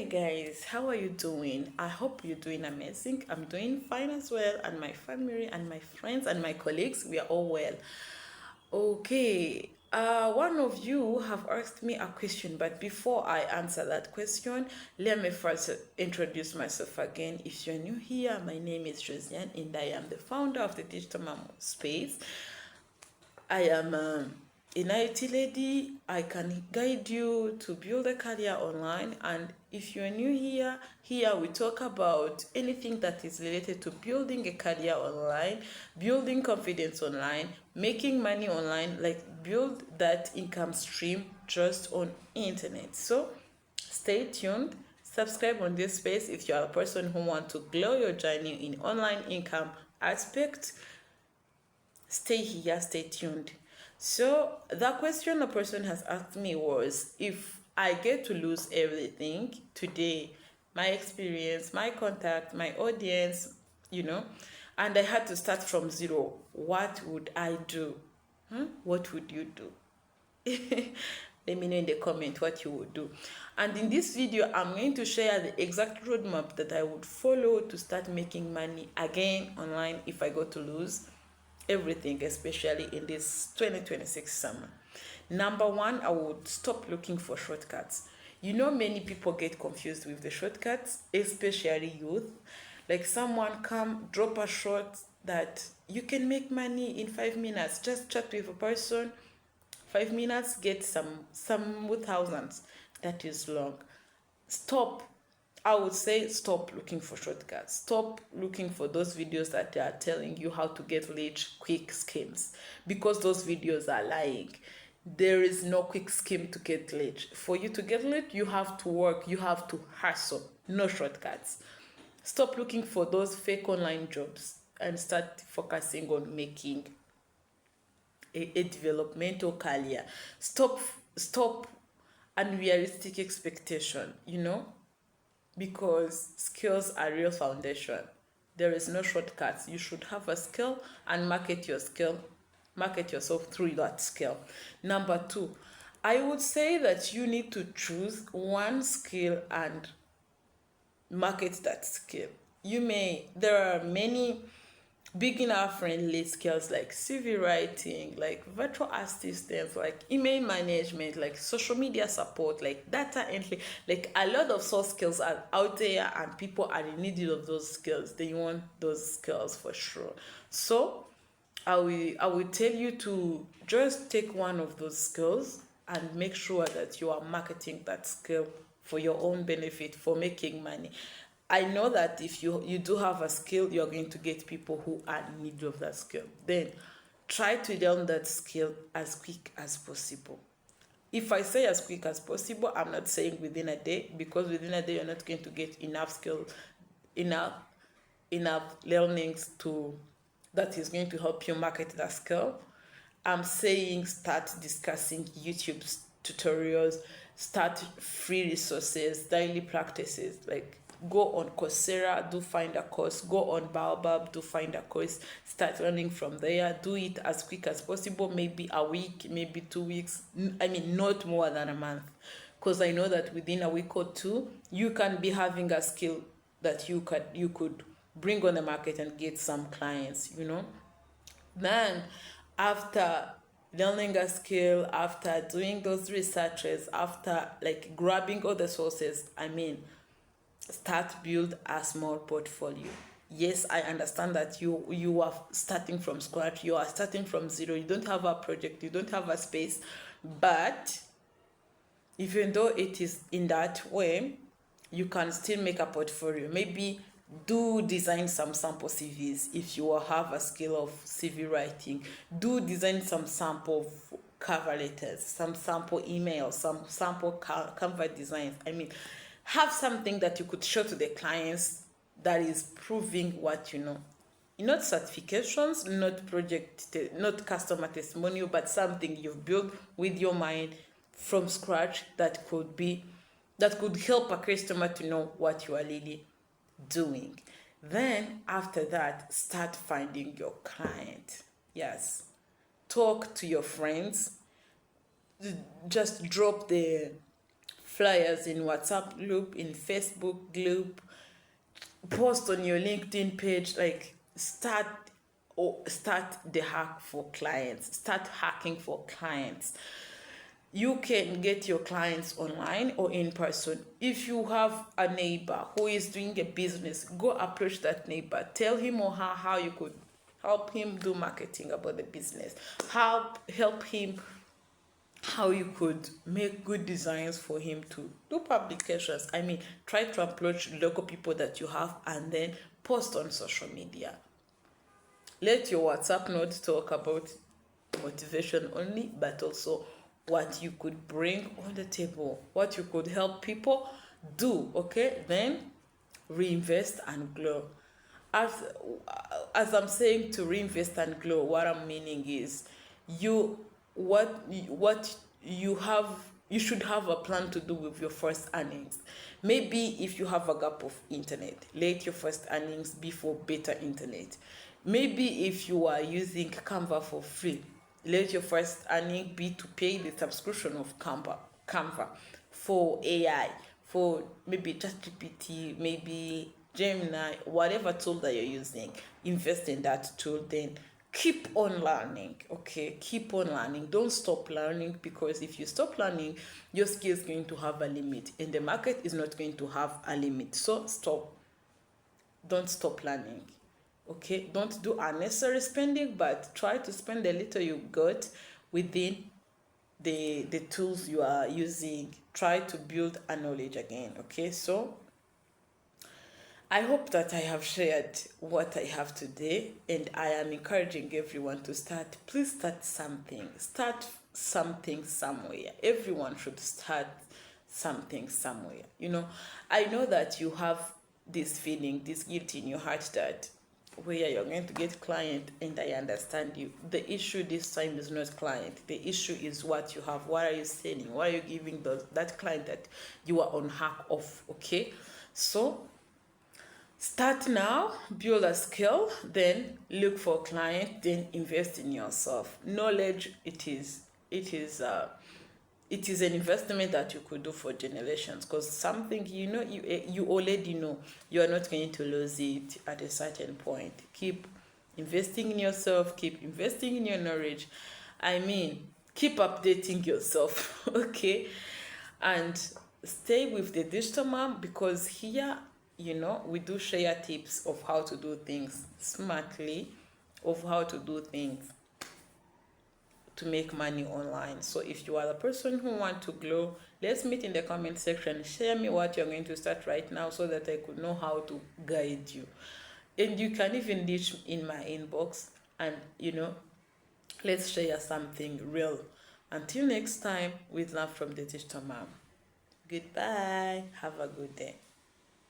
Hi guys, how are you doing? I hope you're doing amazing. I'm doing fine as well, and my family and my friends and my colleagues, we are all well. Okay, one of you have asked me a question, but before I answer that question, let me first introduce myself again. If you're new here, my name is Josiane and I am the founder of the Digital Mom Space. I am an IT lady. I can guide you to build a career online. And if you're new here we talk about anything that is related to building a career online, building confidence online, making money online, like build that income stream just on internet. So stay tuned. Subscribe on this space if you are a person who wants to grow your journey in online income aspect. Stay here, stay tuned. So the question a person has asked me was, if I get to lose everything today, my experience, my contact, my audience, and I had to start from zero, what would I do? What would you do? Let me know in the comment what you would do. And in this video, I'm going to share the exact roadmap that I would follow to start making money again online if I go to lose everything, especially in this 2026 summer. Number one, I would stop looking for shortcuts. Many people get confused with the shortcuts, especially youth. Like someone come drop a short that you can make money in 5 minutes. Just chat with a person, 5 minutes, get some with thousands. That is long. Stop. I would say stop looking for shortcuts. Stop looking for those videos that are telling you how to get rich quick schemes, because those videos are lying. There is no quick scheme to get rich. For you to get rich, you have to work, you have to hustle, no shortcuts. Stop looking for those fake online jobs and start focusing on making a developmental career. Stop unrealistic expectation, because skills are real foundation. There is no shortcuts. You should have a skill and market your skill, market yourself through that skill. Number two, I would say that you need to choose one skill and market that skill. There are many beginner friendly skills like CV writing, like virtual assistants, like email management, like social media support, like data entry. Like a lot of soft skills are out there and people are in need of those skills. They want those skills for sure. So I will tell you to just take one of those skills and make sure that you are marketing that skill for your own benefit, for making money. I know that if you do have a skill, you're going to get people who are in need of that skill. Then try to learn that skill as quick as possible. If I say as quick as possible, I'm not saying within a day, because within a day you're not going to get enough skill, enough learnings to that is going to help you market that skill. I'm saying start discussing YouTube tutorials, start free resources, daily practices. Like go on Coursera, do find a course. Go on Baobab, do find a course. Start learning from there. Do it as quick as possible. Maybe a week, maybe 2 weeks. I mean, not more than a month, because I know that within a week or two, you can be having a skill that you could bring on the market and get some clients. Then after learning a skill, after doing those researches, after like grabbing all the sources, start build a small portfolio. Yes, I understand that you are starting from scratch, you are starting from zero, you don't have a project, you don't have a space. But even though it is in that way, you can still make a portfolio. Maybe do design some sample CVs if you have a skill of CV writing. Do design some sample cover letters, some sample emails, some sample Canva designs. Have something that you could show to the clients that is proving what you know. Not certifications, not customer testimonial, but something you've built with your mind from scratch that could help a customer to know what you are really doing. Then after that, start finding your client. Yes, talk to your friends. Just drop the flyers in WhatsApp group, in Facebook group, post on your LinkedIn page. Like, start the hack for clients. Start hacking for clients. You can get your clients online or in person. If you have a neighbor who is doing a business, go approach that neighbor. Tell him or her how you could help him do marketing about the business. Help him how you could make good designs for him to do publications. I mean, try to approach local people that you have and then post on social media. Let your WhatsApp notes talk about motivation only, but also what you could bring on the table, what you could help people do. Okay, then reinvest and grow. as as I'm saying, to reinvest and grow, what I'm meaning is, you what you have, you should have a plan to do with your first earnings. Maybe if you have a gap of internet, let your first earnings be for better internet. Maybe if you are using Canva for free, let your first earning be to pay the subscription of Canva for AI, for maybe ChatGPT, maybe Gemini, whatever tool that you're using. Invest in that tool, then keep on learning. Okay, keep on learning. Don't stop learning, because if you stop learning, your skill is going to have a limit and the market is not going to have a limit. So don't stop learning. Okay, don't do unnecessary spending, but try to spend the little you got within the tools you are using. Try to build a knowledge again. Okay, so I hope that I have shared what I have today, and I am encouraging everyone to start. Please start something. Start something somewhere. Everyone should start something somewhere. I know that you have this feeling, this guilt in your heart that where you're going to get client, and I understand you. The issue this time is not client. The issue is what you have. What are you selling? What are you giving that client that you are on hack of? Okay, so start now, build a skill, then look for a client, then invest in yourself. Knowledge, it is an investment that you could do for generations, because something you already know, you are not going to lose it at a certain point. Keep investing in yourself, keep investing in your knowledge. I mean, keep updating yourself. Okay, and stay with the digital mom, because here, we do share tips of how to do things smartly, of how to do things to make money online. So if you are the person who want to grow, let's meet in the comment section. Share me what you're going to start right now, so that I could know how to guide you. And you can even reach in my inbox, and let's share something real. Until next time, with love from the digital mom. Goodbye. Have a good day.